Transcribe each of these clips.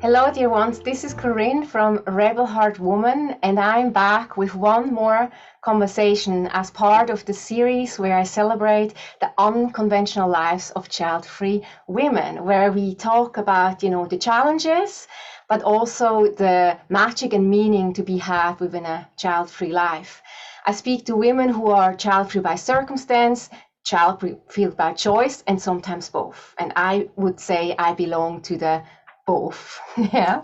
Hello, dear ones. This is Corinne from Rebel Heart Woman, and I'm back with one more conversation as part of the series where I celebrate the unconventional lives of child-free women, where we talk about, the challenges, but also the magic and meaning to be had within a child-free life. I speak to women who are child-free by circumstance, child-free by choice, and sometimes both. And I would say I belong to the both. Yeah.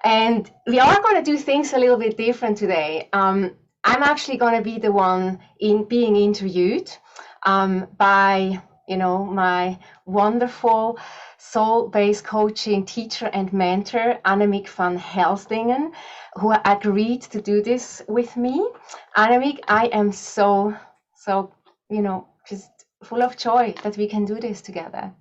And we are going to do things a little bit different today. I'm actually going to be the one being interviewed by, my wonderful soul-based coaching teacher and mentor, Annemiek van Helsdingen, who agreed to do this with me. Annemiek, I am so, just full of joy that we can do this together.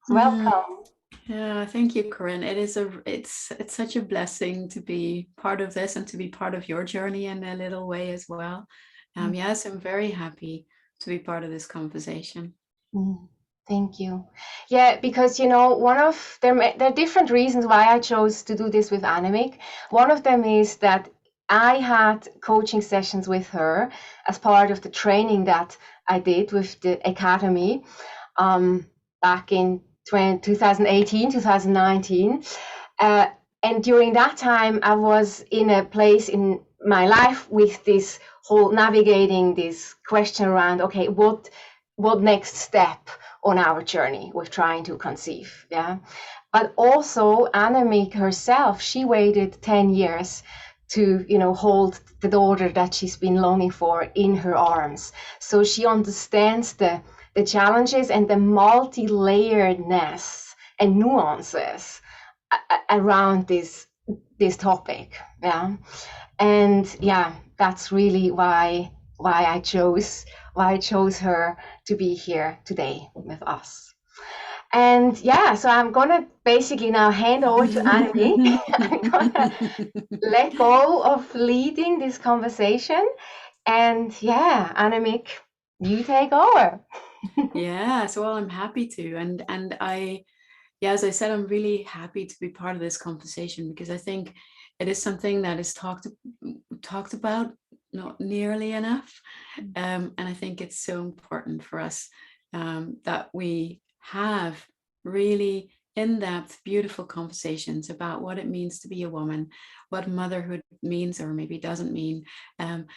Welcome. Yeah, thank you, Corinne. It's such a blessing to be part of this and to be part of your journey in a little way as well. Yes, I'm very happy to be part of this conversation. Thank you. Yeah, because there are different reasons why I chose to do this with Annemiek. One of them is that I had coaching sessions with her as part of the training that I did with the academy back in 2018, 2019. And during that time, I was in a place in my life with this whole navigating this question around, okay, what next step on our journey with trying to conceive? Yeah. But also Annemiek herself, she waited 10 years to, hold the daughter that she's been longing for in her arms. So she understands the challenges and the multi-layeredness and nuances around this topic. Yeah. And yeah, that's really why I chose her to be here today with us. And yeah, so I'm gonna basically now hand over to Annemiek. I'm gonna let go of leading this conversation. And yeah, Annemiek, you take over. Yeah, so I'm happy to. And as I said, I'm really happy to be part of this conversation because I think it is something that is talked about not nearly enough. And I think it's so important for us that we have really in-depth, beautiful conversations about what it means to be a woman, what motherhood means or maybe doesn't mean, and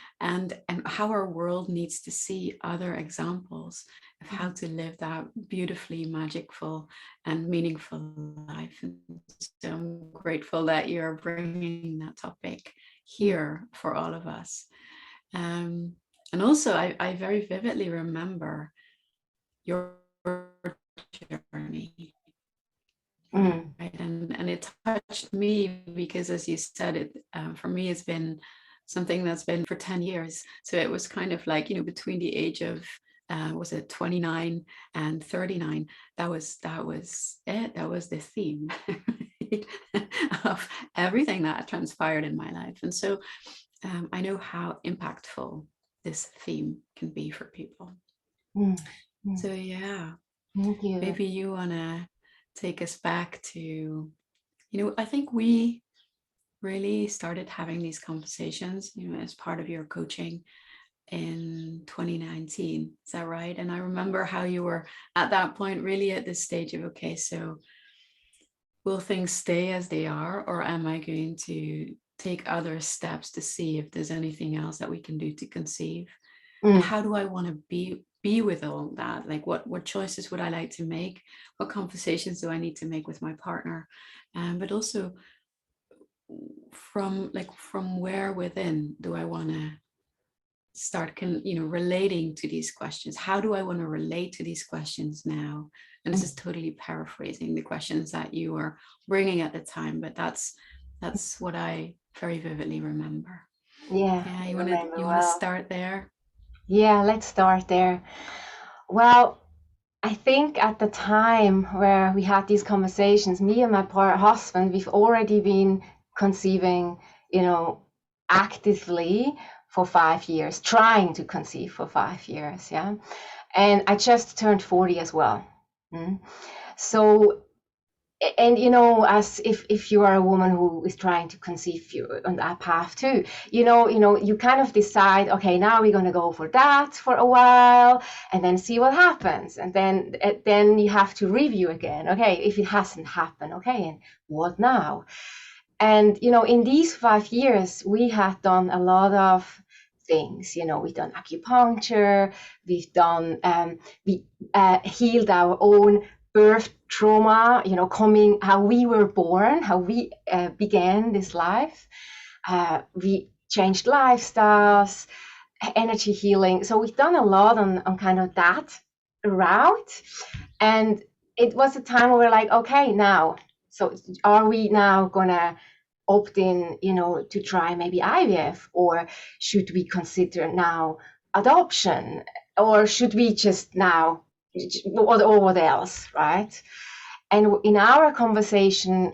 how our world needs to see other examples of how to live that beautifully magicful and meaningful life. And so I'm grateful that you're bringing that topic here for all of us. And also, I very vividly remember your journey. Right? And it touched me because, as you said, it for me it's been something that's been for 10 years. So it was kind of like, between the age of was it 29 and 39, that was it. That was the theme of everything that transpired in my life. And so I know how impactful this theme can be for people. So yeah, thank you. Maybe you want to take us back to, I think we really started having these conversations, as part of your coaching in 2019. Is that right? And I remember how you were at that point really at this stage of, okay, so will things stay as they are, or am I going to take other steps to see if there's anything else that we can do to conceive? And how do I want to be with all that? Like what choices would I like to make? What conversations do I need to make with my partner? But also from where within do I want to start relating to these questions? How do I want to relate to these questions now? And this is totally paraphrasing the questions that you were bringing at the time, but that's what I very vividly remember. Yeah, You want to start there? Yeah, let's start there. Well, I think at the time where we had these conversations, me and my husband, we've already been conceiving, actively for 5 years, trying to conceive for 5 years. Yeah. And I just turned 40 as well. So and as if you are a woman who is trying to conceive, you on that path too, you kind of decide, okay, now we're going to go for that for a while and then see what happens, and then you have to review again, okay, if it hasn't happened, okay, and what now? And in these 5 years we had done a lot of things. We've done acupuncture, we've done we healed our own birth trauma, coming how we were born, how we began this life. We changed lifestyles, energy healing. So we've done a lot on kind of that route. And it was a time where we're like, okay, now, so are we now gonna opt in, to try maybe IVF, or should we consider now adoption, or should we just now, or what else, right? And in our conversation,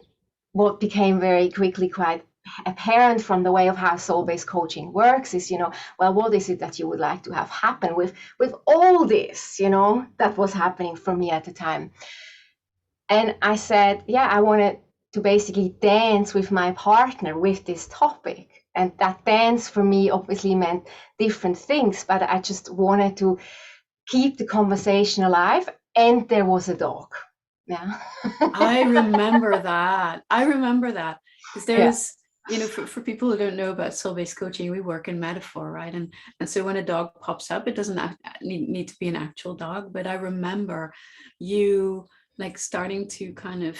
what became very quickly quite apparent from the way of how soul-based coaching works is, well, what is it that you would like to have happen with all this, that was happening for me at the time? And I said, yeah, I wanted to basically dance with my partner with this topic. And that dance for me obviously meant different things, but I just wanted to keep the conversation alive. And there was a dog. Yeah. I remember that. Because there is, for people who don't know about soul-based coaching, we work in metaphor, right? And so when a dog pops up, it doesn't need to be an actual dog. But I remember you like starting to kind of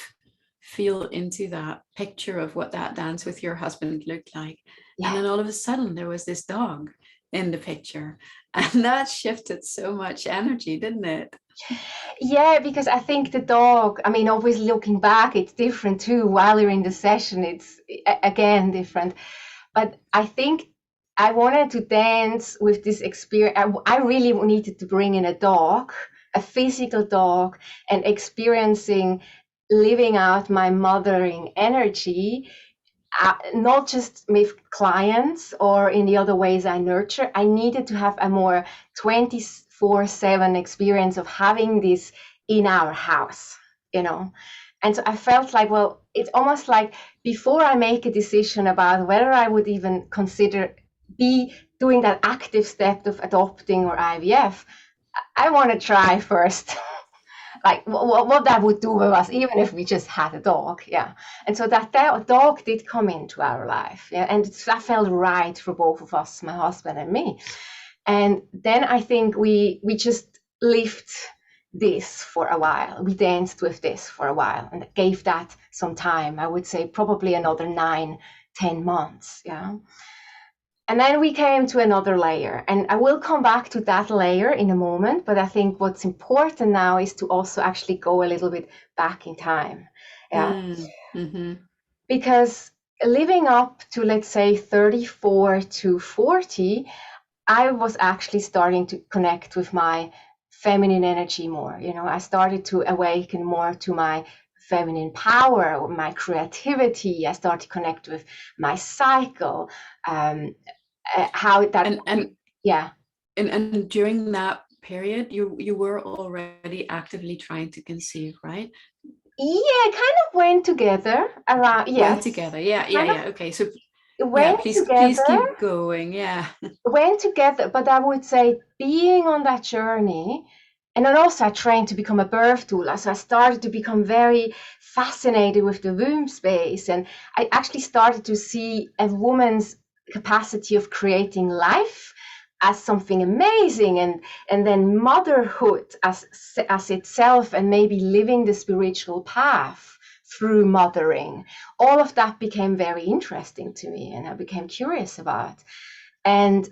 feel into that picture of what that dance with your husband looked like. Yeah. And then all of a sudden there was this dog in the picture, and that shifted so much energy, didn't it? Yeah, because I think the dog, obviously looking back, it's different too. While you're in the session, it's again different. But I think I wanted to dance with this experience. I really needed to bring in a dog, a physical dog, and experiencing living out my mothering energy, not just with clients or in the other ways I nurture. I needed to have a more 24/7 experience of having this in our house, And so I felt like, well, it's almost like before I make a decision about whether I would even consider be doing that active step of adopting or IVF, I want to try first like what that would do with us, even if we just had a dog. Yeah. And so that dog did come into our life. Yeah. And that felt right for both of us, my husband and me. And then I think we just lived this for a while. We danced with this for a while and gave that some time. I would say probably another 9-10 months. Yeah. And then we came to another layer, and I will come back to that layer in a moment. But I think what's important now is to also actually go a little bit back in time. Yeah. Mm-hmm. Because living up to, let's say, 34 to 40, I was actually starting to connect with my feminine energy more. I started to awaken more to my feminine power, or my creativity. I started to connect with my cycle. How that and during that period you were already actively trying to conceive, right? Yeah, kind of went together around. Yes, went together. Yeah. Okay, so please keep going. Yeah. Went together, but I would say being on that journey, and then also I trained to become a birth doula. So I started to become very fascinated with the womb space, and I actually started to see a woman's capacity of creating life as something amazing, and then motherhood as itself, and maybe living the spiritual path through mothering. All of that became very interesting to me, and I became curious about. And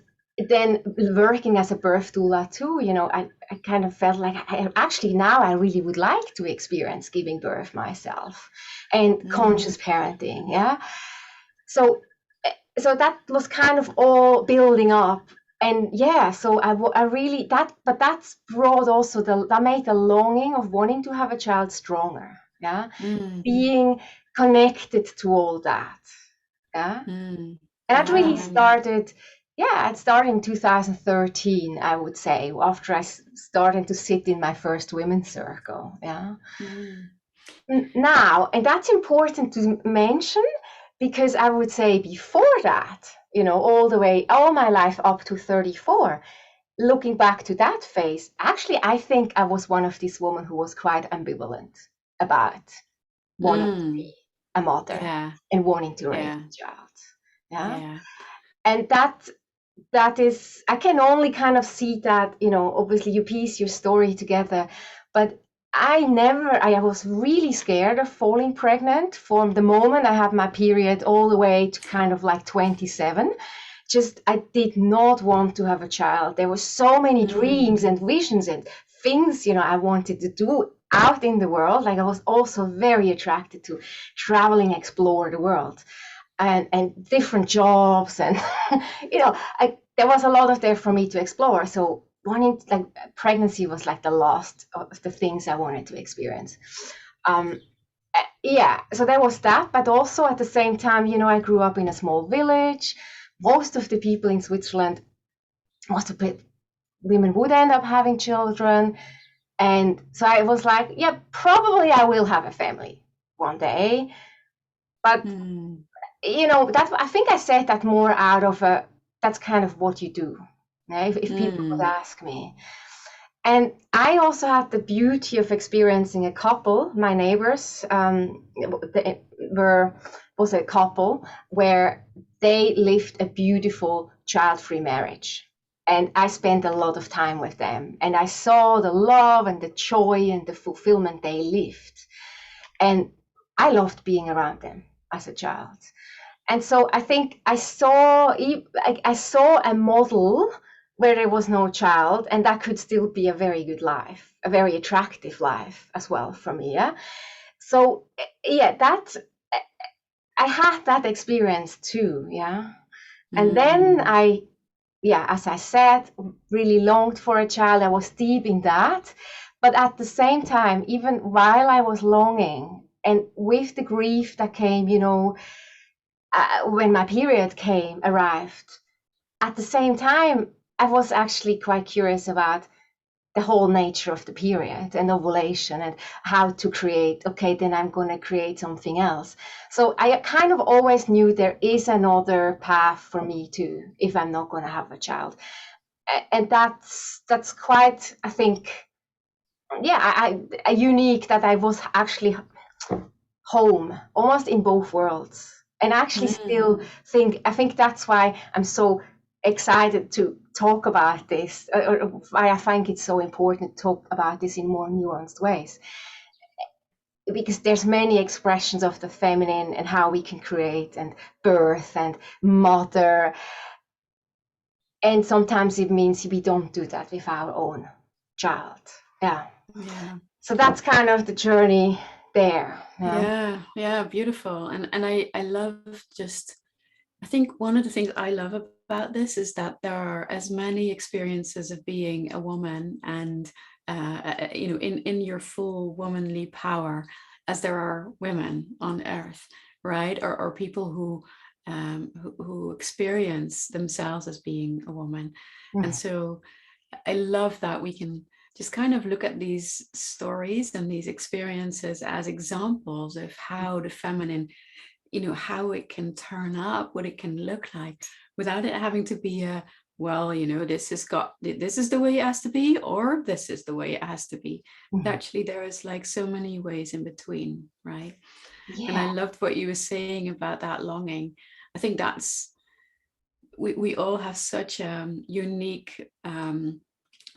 then working as a birth doula too, I kind of felt like I really would like to experience giving birth myself and conscious parenting. Yeah. So that was kind of all building up. And yeah, so I really, but that's brought also that made the longing of wanting to have a child stronger. Yeah. Being connected to all that. Yeah. And that really started, it started in 2013, I would say, after I started to sit in my first women's circle. Yeah. Now, and that's important to mention, because I would say before that, all my life up to 34, looking back to that phase, actually, I think I was one of these women who was quite ambivalent about wanting to be a mother Yeah. and wanting to raise Yeah. a child. Yeah. Yeah. And that is, I can only kind of see that, obviously you piece your story together, but I was really scared of falling pregnant from the moment I had my period all the way to kind of like 27. Just, I did not want to have a child. There were so many dreams and visions and things, I wanted to do out in the world. Like I was also very attracted to traveling, explore the world and different jobs. And, there was a lot of there for me to explore. So pregnancy was like the last of the things I wanted to experience. Yeah, so there was that, but also at the same time, I grew up in a small village. Most of the people in Switzerland, most of the women would end up having children. And so I was like, yeah, probably I will have a family one day. But, that, I think I said that more out of that's kind of what you do, if people would ask me. And I also had the beauty of experiencing a couple. My neighbors was a couple where they lived a beautiful child-free marriage. And I spent a lot of time with them. And I saw the love and the joy and the fulfillment they lived. And I loved being around them as a child. And so I think I saw a model where there was no child, and that could still be a very good life, a very attractive life as well for me. Yeah. So yeah, I had that experience too. Yeah. And then as I said, really longed for a child. I was deep in that. But at the same time, even while I was longing and with the grief that came, when my period arrived, at the same time, I was actually quite curious about the whole nature of the period and ovulation and how to create. Okay, then I'm going to create something else. So I kind of always knew there is another path for me too, if I'm not going to have a child. And that's quite, I think, yeah, unique that I was actually home almost in both worlds. And actually still I think that's why I'm so excited to talk about this, or why I think it's so important to talk about this in more nuanced ways, because there's many expressions of the feminine and how we can create and birth and mother, and sometimes it means we don't do that with our own child. Yeah. So that's kind of the journey there. Yeah, beautiful. And I love just, I think one of the things I love about this is that there are as many experiences of being a woman and in your full womanly power as there are women on earth, right? Or people who experience themselves as being a woman. And so I love that we can just kind of look at these stories and these experiences as examples of how the feminine, how it can turn up, what it can look like, without it having to be this is the way it has to be, or this is the way it has to be. Actually, there is like so many ways in between, right? And I loved what you were saying about that longing. I think that's, we all have such a unique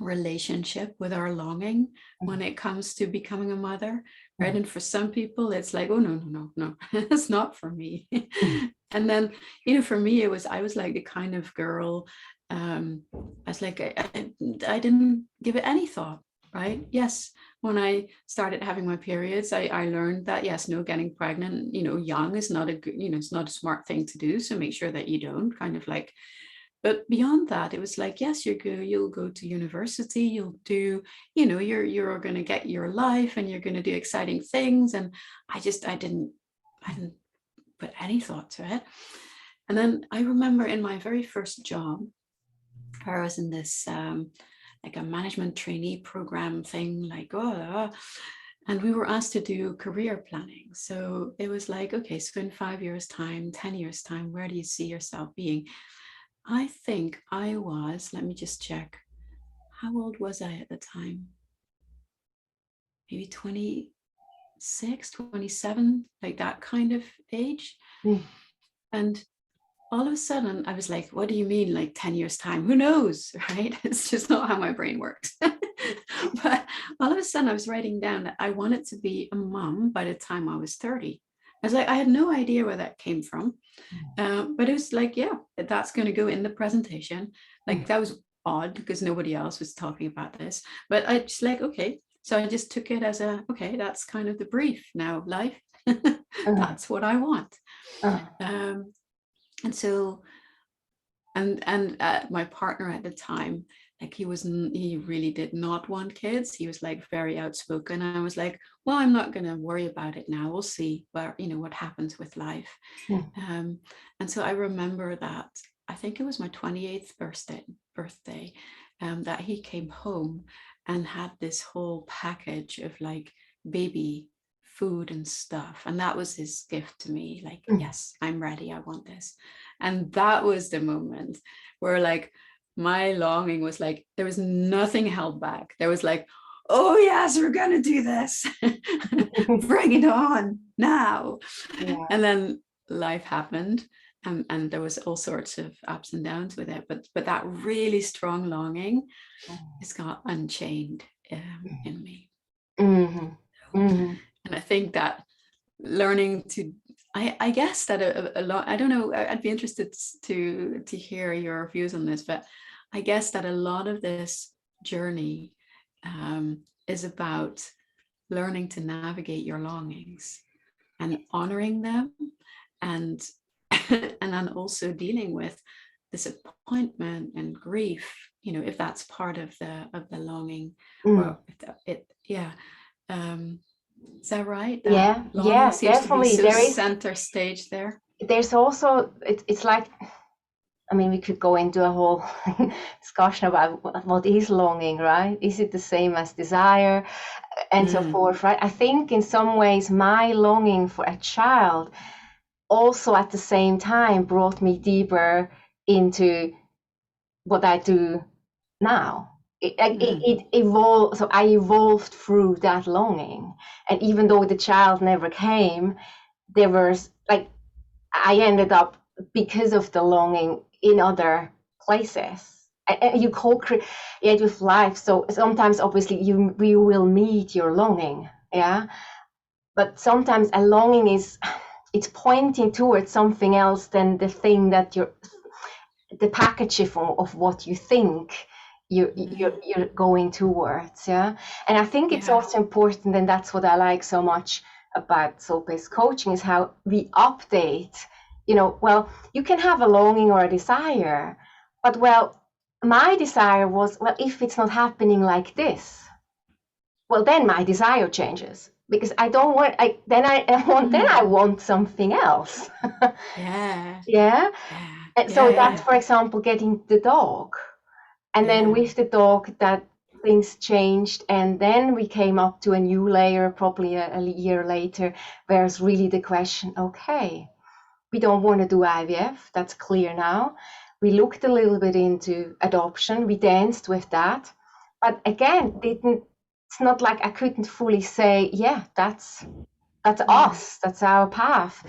relationship with our longing when it comes to becoming a mother, right? And for some people it's like, oh no, it's not for me. And then for me I was like the kind of girl, I was like, I didn't give it any thought, right? Yes, when I started having my periods, I learned that yes, no, getting pregnant young is not a good, it's not a smart thing to do, so make sure that you don't, kind of like. But beyond that, it was like, yes, you'll go to university, you'll do, you're going to get your life and you're going to do exciting things. And I didn't put any thought to it. And then I remember in my very first job, I was in this like a management trainee program thing, like, And we were asked to do career planning. So it was like, okay, so in 5 years' time, 10 years' time, where do you see yourself being? I think I was, let me just check. How old was I at the time? Maybe 26, 27, like that kind of age. Mm. And all of a sudden I was like, what do you mean, like 10 years time? Who knows, right? It's just not how my brain works. But all of a sudden I was writing down that I wanted to be a mom by the time I was 30. I was like, I had no idea where that came from. But it was like, yeah, that's going to go in the presentation. Like that was odd because nobody else was talking about this. But I just like, okay. So I just took it as a, okay, that's kind of the brief now, life. That's what I want. And so, and my partner at the time, like he really did not want kids. He was like very outspoken. I was like, well, I'm not going to worry about it now. We'll see where, what happens with life. And so I remember that, I think it was my 28th birthday, that he came home and had this whole package of like baby food and stuff. And that was his gift to me. Like, yes, I'm ready. I want this. And that was the moment where like my longing was like, there was nothing held back. There was like, oh yes, we're going to do this. Bring it on now. Yeah. And then life happened. And there was all sorts of ups and downs with it. But that really strong longing has got unchained in me. And I think that learning to, I guess that a lot, I don't know, I'd be interested to hear your views on this, but I guess that a lot of this journey is about learning to navigate your longings and honoring them, and then also dealing with disappointment and grief, if that's part of the longing, or if is that right? That yeah, seems definitely. to be so center stage there. There's also, it's like, I mean, we could go into a whole discussion about what is longing, right? Is it the same as desire and so forth, right? I think in some ways my longing for a child also at the same time brought me deeper into what I do now. It evolved, so I evolved through that longing. And even though the child never came, there was like, I ended up, because of the longing, in other places. And you co-create with life. So sometimes obviously you will meet your longing, yeah. But sometimes a longing it's pointing towards something else than the thing that the package of what you think you're going towards, yeah. And I think it's also important, and that's what I like so much about soul-based coaching, is how we update. Well, you can have a longing or a desire, but well, my desire was, well, if it's not happening like this, well, then my desire changes, because I don't want, then I want something else. Yeah. And so that's, for example, getting the dog. And then with the dog, that things changed. And then we came up to a new layer, probably a year later, where it's really the question, okay, we don't want to do IVF. That's clear now. We looked a little bit into adoption. We danced with that. But again, it's not like I couldn't fully say, yeah, that's us. That's our path.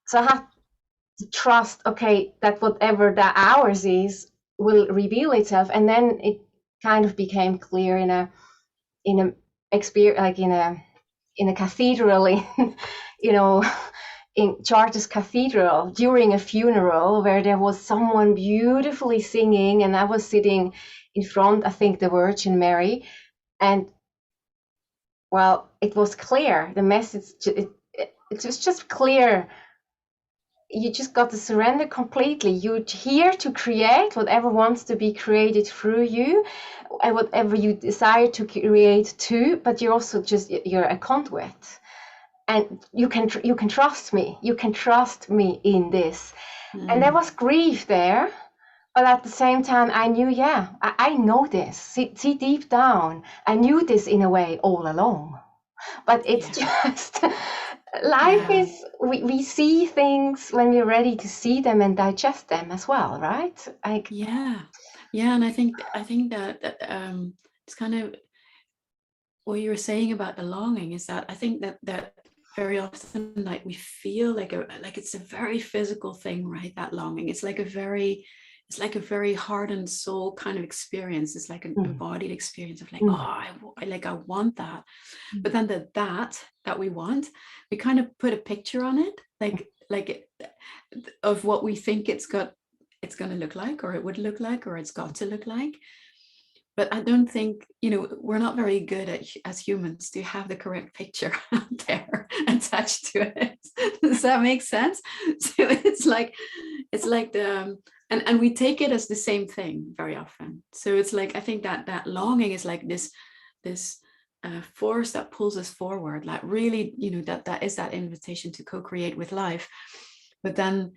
So I had to trust, okay, that whatever that ours is will reveal itself. And then it kind of became clear in a experience, like in a cathedral, in Chartres Cathedral, during a funeral, where there was someone beautifully singing, and I was sitting in front, I think the Virgin Mary, and well, it was clear, the message, it was just clear. You just got to surrender completely. You're here to create whatever wants to be created through you, and whatever you desire to create too, but you're also you're a conduit. And you can trust me. You can trust me in this. And there was grief there, but at the same time, I knew, I know this. See, deep down, I knew this in a way all along. but it's just life is we see things when we're ready to see them and digest them as well, right? Like and I think that it's kind of what you were saying about the longing is that I think that very often like we feel like it's a very physical thing, right? That longing, it's like a very heart and soul kind of experience. It's like an embodied experience of like, I want that. But then that we want, we kind of put a picture on it, of what we think it's going to look like, or it would look like, or it's got to look like. But I don't think, we're not very good at, as humans, to have the correct picture out there attached to it. Does that make sense? So it's like the, and we take it as the same thing very often. So it's like, I think that longing is like this force that pulls us forward, like really, that is that invitation to co-create with life. But then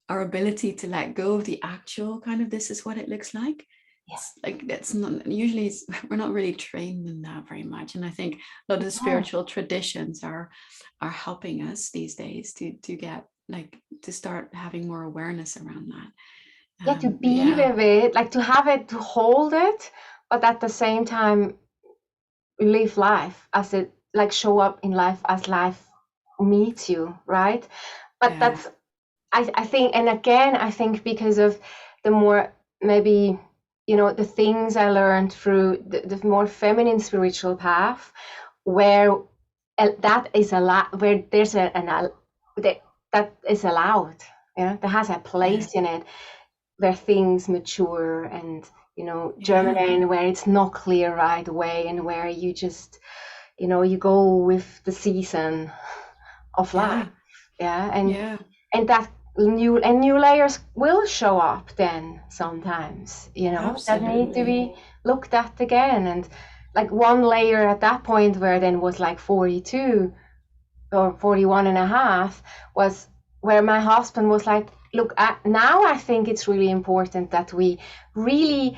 our ability to let go of the actual kind of, this is what it looks like. It's like, that's not usually, we're not really trained in that very much. And I think a lot of the spiritual traditions are helping us these days to get, like, to start having more awareness around that. To be with it, like to have it, to hold it, but at the same time live life as it, like show up in life as life meets you, right? But that's, I think, and again, I think because of the more, maybe, the things I learned through the more feminine spiritual path, where that is allowed, where there's that is allowed, that has a place in it, where things mature and germinate, where it's not clear right away, and where you just you go with the season of life, and that new layers will show up then sometimes, that need to be looked at again. And like one layer at that point, where then was like 42 or 41 and a half, was where my husband was like, look, now I think it's really important that we really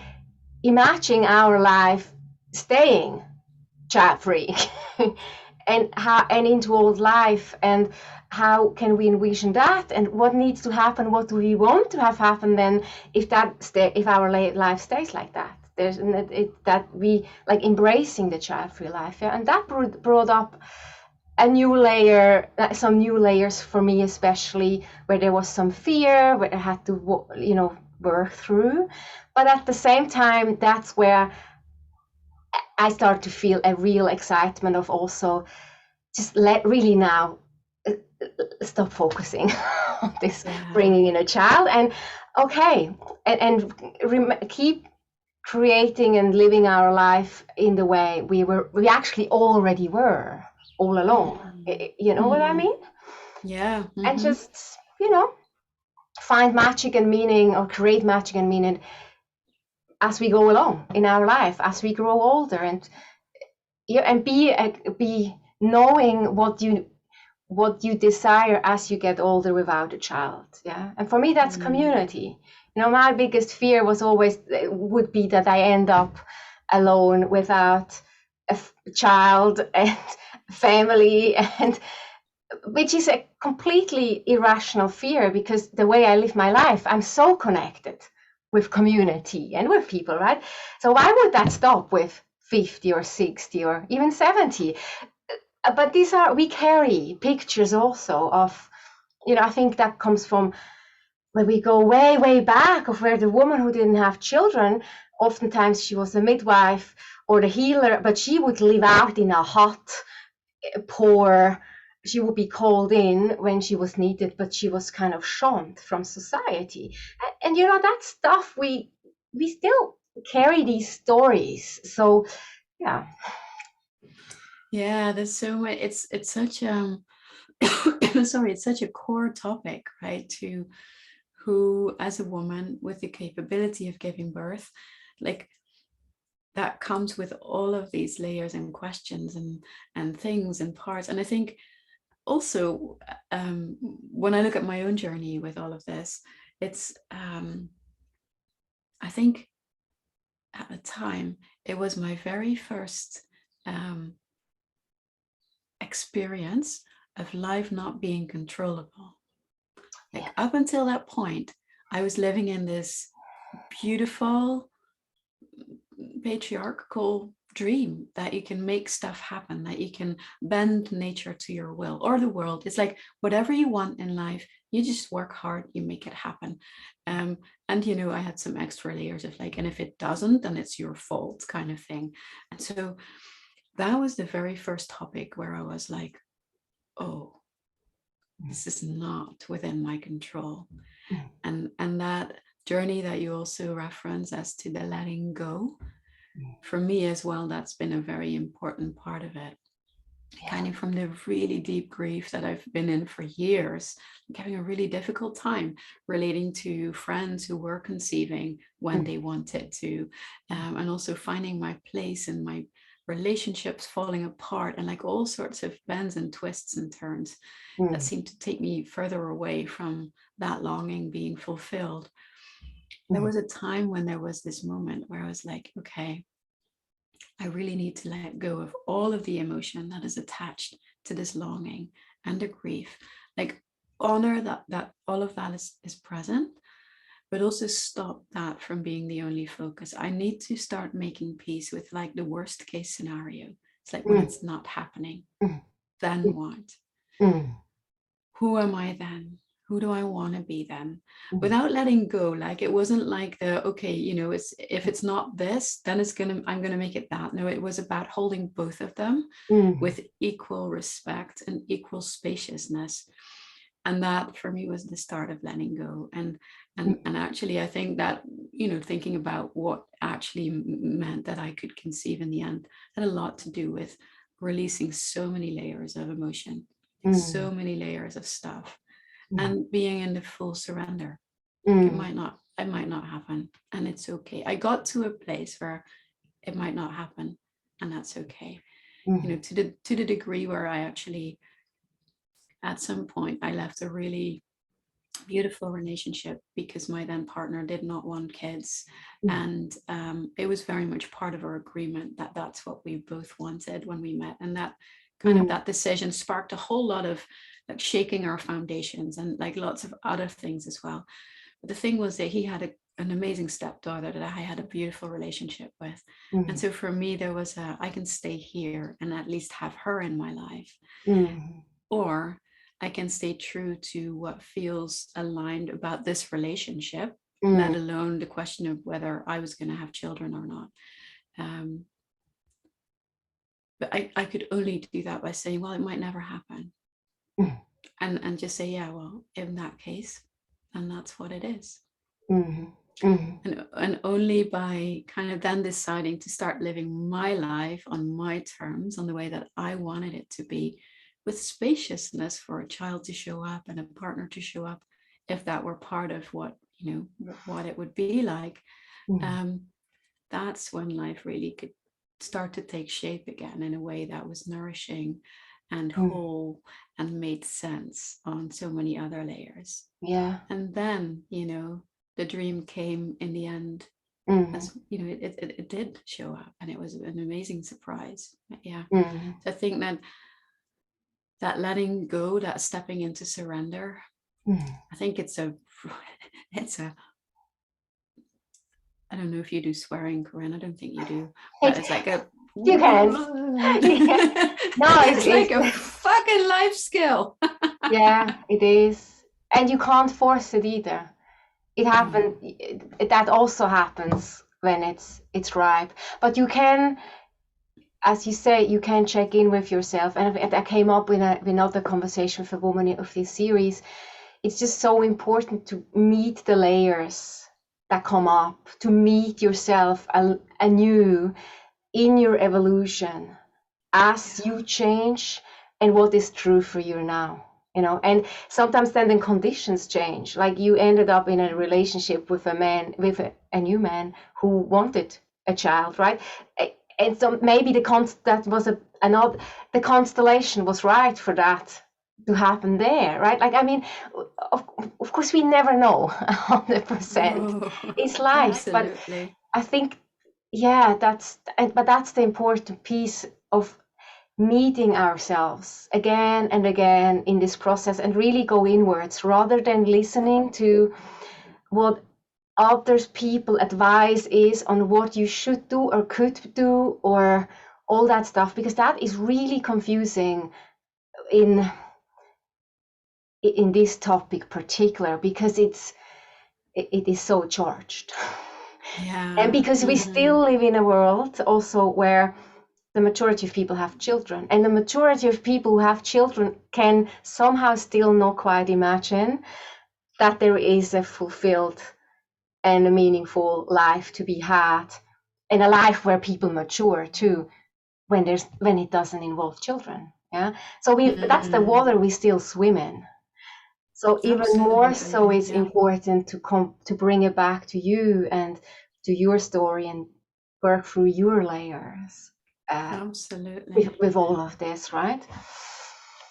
imagine our life staying child-free and into old life, and how can we envision that, and what needs to happen, what do we want to have happen then if our life stays like that. There's that we like embracing the child-free life, and that brought up a new layer, some new layers for me, especially where there was some fear, where I had to work through. But at the same time, that's where I start to feel a real excitement of also just really now stop focusing on this bringing in a child, and keep creating and living our life in the way we actually already were all along. What I mean? And just find magic and meaning, or create magic and meaning as we go along in our life, as we grow older, and be knowing what you desire as you get older without a child. And for me, that's community. My biggest fear would be that I end up alone without a child and family, and which is a completely irrational fear, because the way I live my life, I'm so connected with community and with people, right? So why would that stop with 50 or 60 or even 70? But we carry pictures also of, I think that comes from when we go way, way back, of where the woman who didn't have children, oftentimes she was a midwife or the healer, but she would live out in a hut, poor. She would be called in when she was needed, but she was kind of shunned from society. And that stuff, we still carry these stories. So there's so much. It's such sorry, it's such a core topic, right? To who, as a woman with the capability of giving birth, like, that comes with all of these layers and questions and things and parts. And I think also, when I look at my own journey with all of this, it's I think at the time it was my very first experience of life not being controllable. Like Yeah. up until that point, I was living in this beautiful patriarchal dream that you can make stuff happen, that you can bend nature to your will or the world. It's like whatever you want in life, you just work hard, you make it happen. And you know, I had some extra layers of like, and if it doesn't, then it's your fault kind of thing. And so that was the very first topic where I was like, oh, this is not within my control. And that journey that you also reference as to the letting go, for me as well, that's been a very important part of it. Kind of from the really deep grief that I've been in for years, having a really difficult time relating to friends who were conceiving when they wanted to, and also finding my place in my relationships falling apart, and like all sorts of bends and twists and turns that seemed to take me further away from that longing being fulfilled. There was a time when there was this moment where I was like, okay, I really need to let go of all of the emotion that is attached to this longing and the grief. Like honor that all of that is present, but also stop that from being the only focus. I need to start making peace with like the worst case scenario. It's like when it's not happening, then what? Who am I then? Who do I want to be then? Without letting go. Like it wasn't like the, okay, you know, it's if it's not this, then I'm gonna make it that. No, it was about holding both of them with equal respect and equal spaciousness. And that for me was the start of letting go. And actually I think that, you know, thinking about what actually meant that I could conceive in the end had a lot to do with releasing so many layers of emotion, so many layers of stuff, and being in the full surrender. It might not happen, and it's okay. I got to a place where it might not happen, and that's okay. You know, to the degree where I actually, at some point, I left a really beautiful relationship because my then partner did not want kids, and it was very much part of our agreement that that's what we both wanted when we met, and that kind of that decision sparked a whole lot of like shaking our foundations and like lots of other things as well. But the thing was that he had an amazing stepdaughter that I had a beautiful relationship with, and so for me there was I can stay here and at least have her in my life, or I can stay true to what feels aligned about this relationship, let alone the question of whether I was going to have children or not. But I could only do that by saying, well, it might never happen. And just say, yeah, well, in that case, then that's what it is. And only by kind of then deciding to start living my life on my terms, on the way that I wanted it to be, with spaciousness for a child to show up and a partner to show up, if that were part of what, you know, what it would be like, that's when life really could start to take shape again in a way that was nourishing and whole and made sense on so many other layers. And then, you know, the dream came in the end. As you know, it did show up, and it was an amazing surprise. So I think that letting go, that stepping into surrender, I think it's a I don't know if you do swearing, Corinne. I don't think you do. But it's like a you can. No, it's like a fucking life skill. Yeah, it is. And you can't force it either. It happens. That also happens when it's ripe. But you can, as you say, you can check in with yourself. And I came up with another conversation with a woman of this series. It's just so important to meet the layers that come up, to meet yourself anew in your evolution as you change and what is true for you now. You know, and sometimes then the conditions change. Like you ended up in a relationship with a man, with a new man who wanted a child, right? And so maybe the constellation was right for that to happen there, right? Like, I mean, of course we never know 100%. It's life, Absolutely. but I think, yeah, that's the important piece of meeting ourselves again and again in this process and really go inwards rather than listening to what others people advice is on what you should do or could do or all that stuff, because that is really confusing in this topic particular, because it is so charged. And because we still live in a world also where the majority of people have children, and the majority of people who have children can somehow still not quite imagine that there is a fulfilled and a meaningful life to be had, and a life where people mature too, when it doesn't involve children. Yeah, so that's the water we still swim in. So even more so, it's important to bring it back to you and to your story and work through your layers. Absolutely. With all of this, right?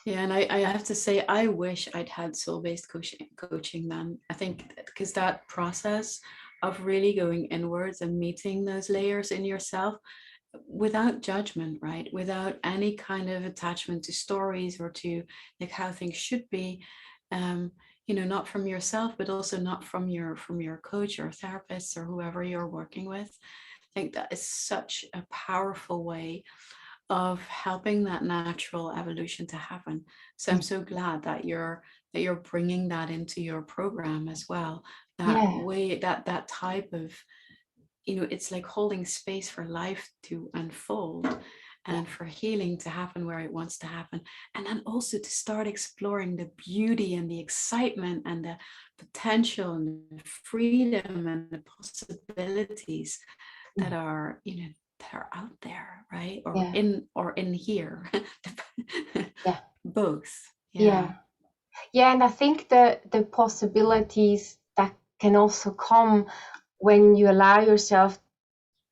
Yeah, and I have to say, I wish I'd had soul-based coaching then. I think because that process of really going inwards and meeting those layers in yourself without judgment, right? Without any kind of attachment to stories or to like how things should be, not from yourself, but also not from your coach or therapist or whoever you're working with. I think that is such a powerful way of helping that natural evolution to happen. So I'm so glad that you're bringing that into your program as well. That way, that type of, it's like holding space for life to unfold and for healing to happen where it wants to happen. And then also to start exploring the beauty and the excitement and the potential and the freedom and the possibilities that are, that are out there, right? Or in here. Both. Yeah, and I think the possibilities that can also come when you allow yourself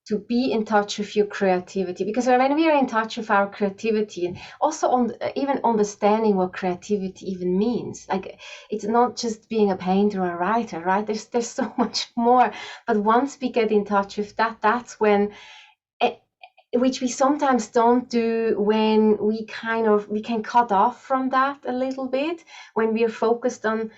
to be in touch with your creativity, because when we are in touch with our creativity, and also on even understanding what creativity even means, like it's not just being a painter or a writer, right? There's so much more. But once we get in touch with that, that's when, which we sometimes don't do, when we can cut off from that a little bit when we are focused on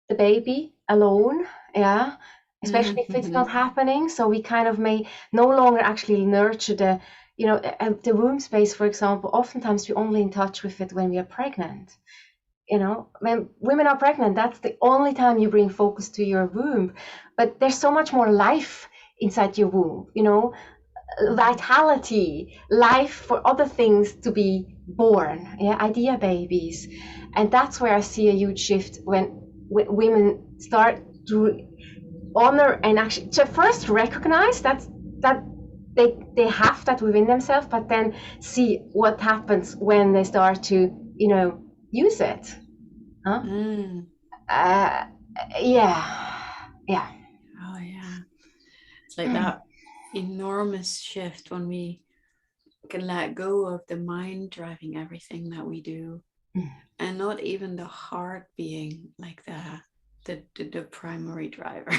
the baby alone. Yeah, especially if it's not happening. So we kind of may no longer actually nurture the womb space, for example. Oftentimes we're only in touch with it when we are pregnant. When women are pregnant, that's the only time you bring focus to your womb. But there's so much more life inside your womb, vitality, life for other things to be born, idea babies. And that's where I see a huge shift when women start to honor and actually to first recognize that they have that within themselves, but then see what happens when they start to use it. Yeah. Oh yeah, it's like that enormous shift when we can let go of the mind driving everything that we do, and not even the heart being like the primary driver,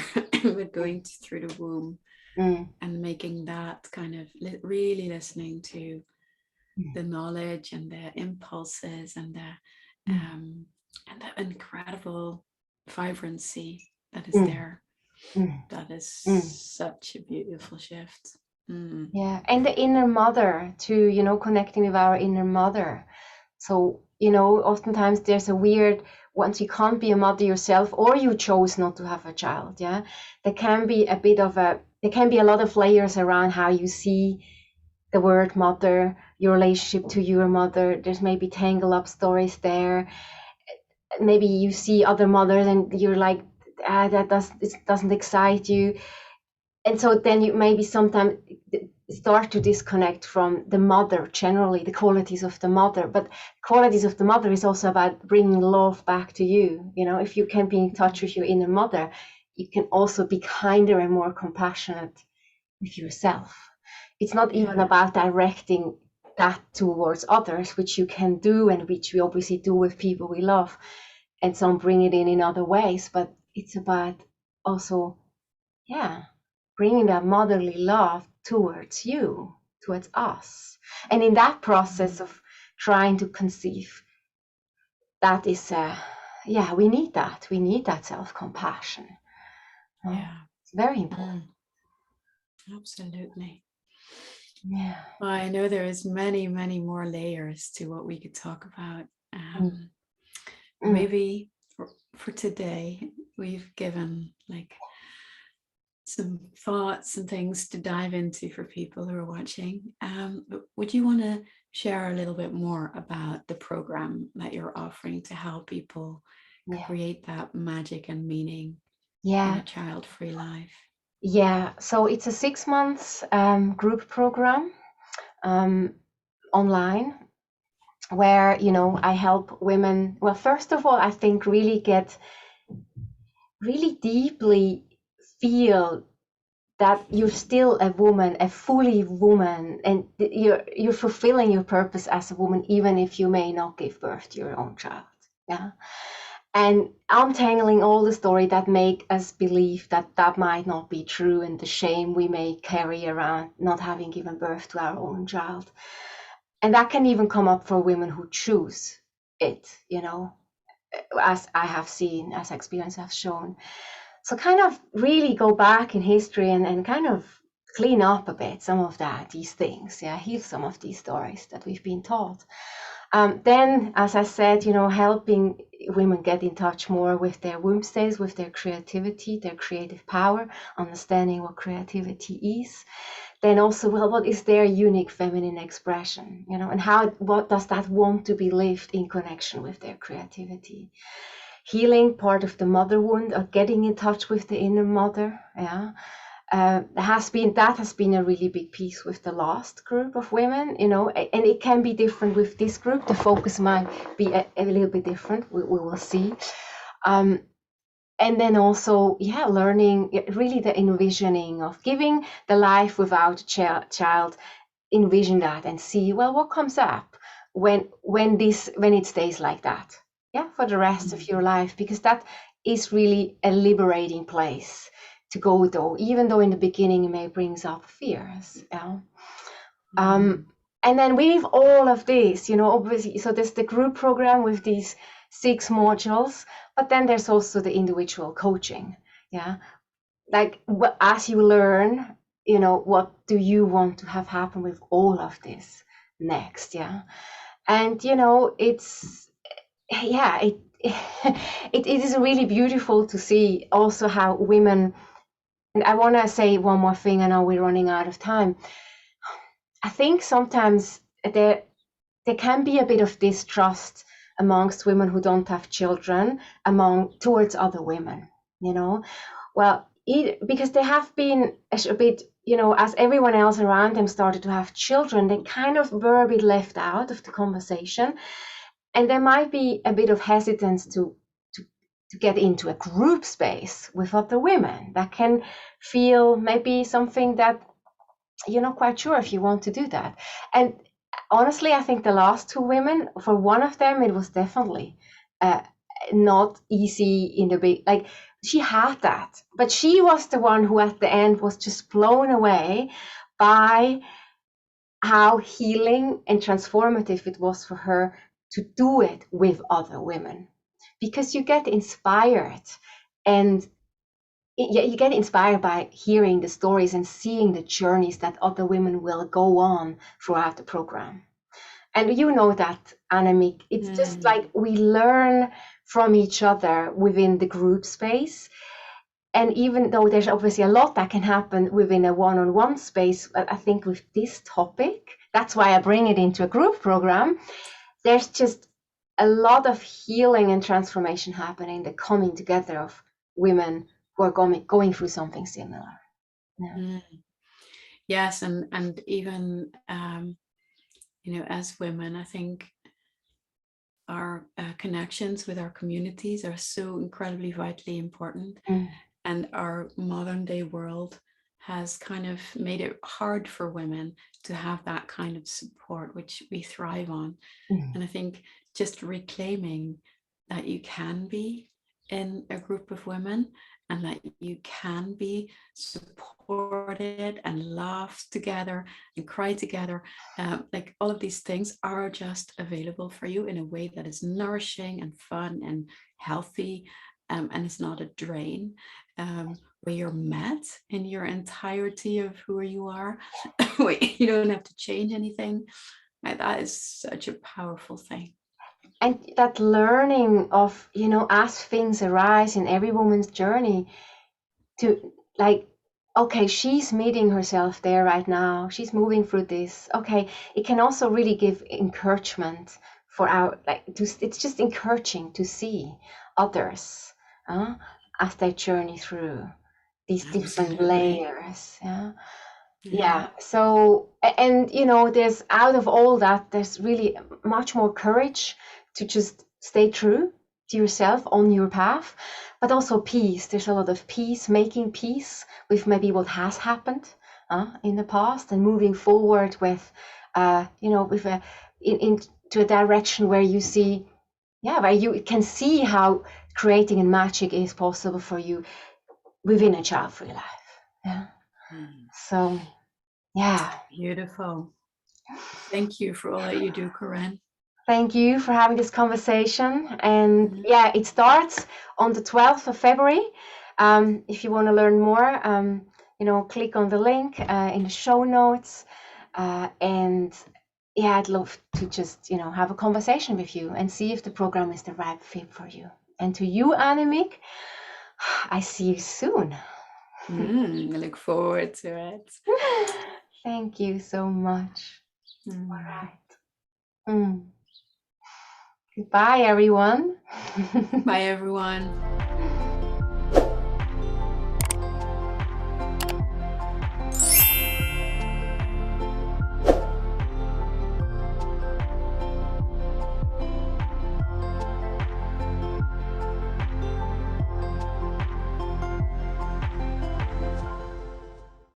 but going through the womb and making that kind of really listening to the knowledge and the impulses and the incredible vibrancy that is there. That is such a beautiful shift. Yeah, and the inner mother too, connecting with our inner mother. So, oftentimes there's a weird, once you can't be a mother yourself, or you chose not to have a child, there can be a lot of layers around how you see the word mother, your relationship to your mother. There's maybe tangle up stories there. Maybe you see other mothers and you're like, it doesn't excite you. And so then you maybe sometimes start to disconnect from the mother, generally the qualities of the mother. But qualities of the mother is also about bringing love back to you. If you can be in touch with your inner mother, you can also be kinder and more compassionate with yourself. It's not even about directing that towards others, which you can do and which we obviously do with people we love, and some bring it in other ways. But it's about also, bringing that motherly love towards you. towards us. And in that process of trying to conceive, that is, we need that. We need that self-compassion. Yeah. It's very important. Absolutely. Yeah. Well, I know there is many, many more layers to what we could talk about. Maybe for today, we've given like some thoughts and things to dive into for people who are watching. But would you want to share a little bit more about the program that you're offering to help people create that magic and meaning in a child-free life? Yeah, so it's a 6 months group program online where, you know, I help women. Well, first of all, I think really deeply feel that you're still a woman, a fully woman, and you're fulfilling your purpose as a woman, even if you may not give birth to your own child. Yeah. And untangling all the story that make us believe that that might not be true, and the shame we may carry around not having given birth to our own child. And that can even come up for women who choose it, you know, as I have seen, as experience has shown. So kind of really go back in history and kind of clean up a bit some of these things, heal some of these stories that we've been taught. Then, as I said, you know, helping women get in touch more with their womb stays, with their creativity, their creative power, understanding what creativity is. Then also, well, what is their unique feminine expression, you know, and what does that want to be lived in connection with their creativity? Healing part of the mother wound, or getting in touch with the inner mother, has been a really big piece with the last group of women, you know, and it can be different with this group. The focus might be a little bit different. We will see. And then also, learning really the envisioning of giving the life without a child. Envision that and see, well, what comes up when it stays like that, for the rest of your life, because that is really a liberating place to go, though, even though in the beginning it may brings up fears. And then with all of this, you know, obviously, so there's the group program with these 6 modules, but then there's also the individual coaching. Like, as you learn, you know, what do you want to have happen with all of this next? And, you know, it is really beautiful to see also how women, and I want to say one more thing, I know we're running out of time. I think sometimes there can be a bit of distrust amongst women who don't have children towards other women, you know. Well, because they have been a bit, you know, as everyone else around them started to have children, they kind of were a bit left out of the conversation. And there might be a bit of hesitance to get into a group space with other women. That can feel maybe something that you're not quite sure if you want to do that. And honestly, I think the last 2 women, for one of them, it was definitely not easy in the big, like, she had that, but she was the one who at the end was just blown away by how healing and transformative it was for her to do it with other women, because you get inspired, and you get inspired by hearing the stories and seeing the journeys that other women will go on throughout the program. And you know that, Annemiek, it's just like we learn from each other within the group space. And even though there's obviously a lot that can happen within a one-on-one space, I think with this topic, that's why I bring it into a group program, there's just a lot of healing and transformation happening, the coming together of women who are going through something similar. Yes, and even you know, as women, I think our connections with our communities are so incredibly vitally important. And our modern day world has kind of made it hard for women to have that kind of support, which we thrive on. And I think just reclaiming that you can be in a group of women and that you can be supported and laugh together and cry together. Like all of these things are just available for you in a way that is nourishing and fun and healthy, and it's not a drain, where you're met in your entirety of who you are. You don't have to change anything. That is such a powerful thing. And that learning of, as things arise in every woman's journey, to like, okay, she's meeting herself there right now, she's moving through this. Okay, it can also really give encouragement for it's just encouraging to see others as they journey through these different Absolutely. layers. Yeah. So, and there's, out of all that, there's really much more courage to just stay true to yourself on your path, but also peace. There's a lot of peace, making peace with maybe what has happened in the past, and moving forward with, with into a direction where you see, where you can see how creating and magic is possible for you within a child-free life. Yeah. So, yeah. Beautiful. Thank you for all that you do, Corinne. Thank you for having this conversation. And it starts on the 12th of February. If you want to learn more, click on the link in the show notes. And I'd love to just, have a conversation with you and see if the program is the right fit for you. And to you, Annemiek, I see you soon. I look forward to it. Thank you so much. All right. Goodbye, everyone. Bye, everyone.